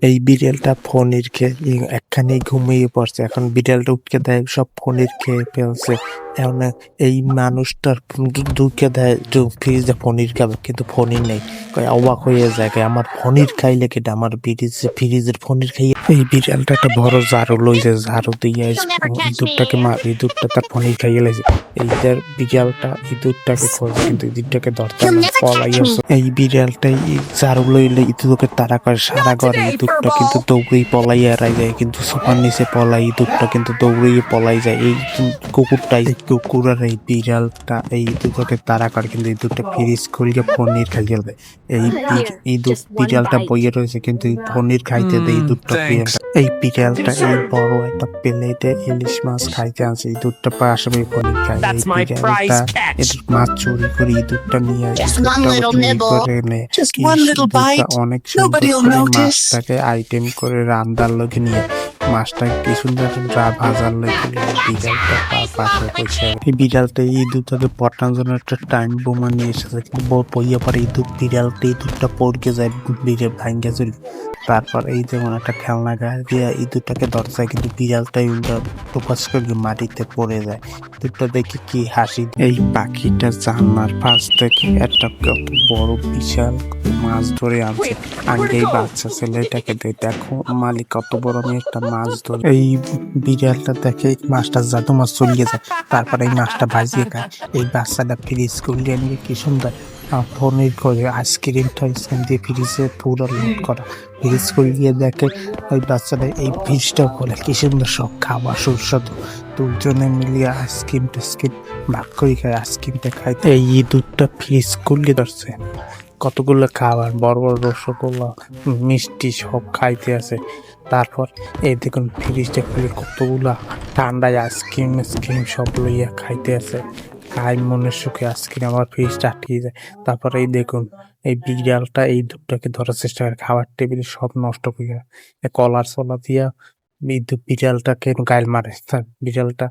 এই বিড়ালটা পনির খেয়ে একখানে ঘুমিয়ে পড়ছে। এখন বিড়ালটা উঠকে দেয় সব পনির খেয়ে ফেলছে। এখন এই মানুষটার ঢুকে দেয় ফ্রিজে পনির খাবে, কিন্তু পনির নেই। অবাক হয়ে যায়, আমার পনির খাইলে কেটে আমার ফ্রিজের পনির খাইয়ে। এই বিড়ালটা একটা বড় ঝাড়ু লইছে, ঝাড়ু দিয়ে ইঁদুরটাকে ইঁদুরটা তার পনির খাইয়ে লাইছে। এইটার বিড়ালটা ইঁদুরটাকে খোঁজে, কিন্তু ইঁদুরটাকে ধরতে পলাইয়াছে। এই বিড়ালটাই ঝাড়ু লইলে ইঁদুরকে তাড়া করে সারা ঘরে। ইঁদুরটা কিন্তু দৌড়েই পলাইয়া যায়, কিন্তু সোফার নিচে পলাই ইঁদুরটা কিন্তু দৌড়েই পলাই যায়। এই কুকুর আর এই বিড়ালটা এই ইঁদুরকে তাড়া করে, কিন্তু ইঁদুরটা ফ্রিজ খুলে পনির খাইয়ে দেয়। এই ইঁদুর বিড়ালটা বইয়ে রয়েছে, কিন্তু পনির খাইতে দেয় ইঁদুরটা। এই বিড়ালটা এই বড় একটা প্লেটে ইলিশ মাছ খাইতে আছে, ইঁদুরটা পাশে পনির খায়। এই বিড়ালটা মাছ চুরি করে ইঁদুরটা নিয়ে অনেক সুন্দর করে মাছটাকে আইটেম করে রান্নার লোকে নিয়ে মাছটা কি সুন্দর ভাজার লোকে বিড়ালটা পাশে বসে। এই বিড়ালটা ইঁদুরটাকে পটানোর জন্য একটা টাইম বোমা নিয়ে এসেছে, কিন্তু বইয়া পরে ইঁদুরটা পড়কে যায়, বিড়ে ভাঙ্গে চুরি। তারপর এই যেমন একটা খেলনা গায়ে দিয়ে ইঁদুরটাকে ধরছে, কিন্তু বিড়ালটাই টোপাস করে মাটিতে পড়ে যায়। ইঁদুরটা দেখে কি হাসি। এই পাখিটা জানলার পাশ থেকে একটা কত বড় বিশাল মাছ ধরে আনছে। আগে এই বাচ্চা ছেলেটাকে দেখো মালিক কত বড় আমি একটা মাছ ধরে। এই বিড়ালটা দেখে মাছটা জাদু মাছ চলিয়ে যায়, তারপরে এই মাছটা ভাজিয়ে খায়। এই বাচ্চাটা ফ্রিজ করলে নিয়ে কি সুন্দর পনির করে আইসক্রিমটা দিয়ে ফ্রিজে পুরো লোড করা। ফ্রিজ করিয়ে দেখে ওই বাচ্চাটা এই ফ্রিজটা খোলে, কি সুন্দর সব খাবার সুস্বাদু। দুজনে মিলিয়ে আইসক্রিম টাইসক্রিম ভাগ করে খায়, আইসক্রিমটা খাইতে। এই ইঁদুরটা ফ্রিজ করলে ধরছে কতগুলো খাবার, বড় বড় রসগোল্লা মিষ্টি সব খাইতে আছে। তারপর এই দেখুন ফ্রিজটা খুলে কতগুলা ঠান্ডায় আইসক্রিম সব লইয়া খাইতে আছে। খাই মনের সুখে আইসক্রিম, আমার ফ্রিজটা আটকে যায়। তারপরে এই দেখুন এই বিড়ালটা এই দুধটাকে ধরার চেষ্টা করে, খাবার টেবিলে সব নষ্ট করে কলার চলা দিয়া বিড়ালটাকে গাইল মারে। বিড়ালটা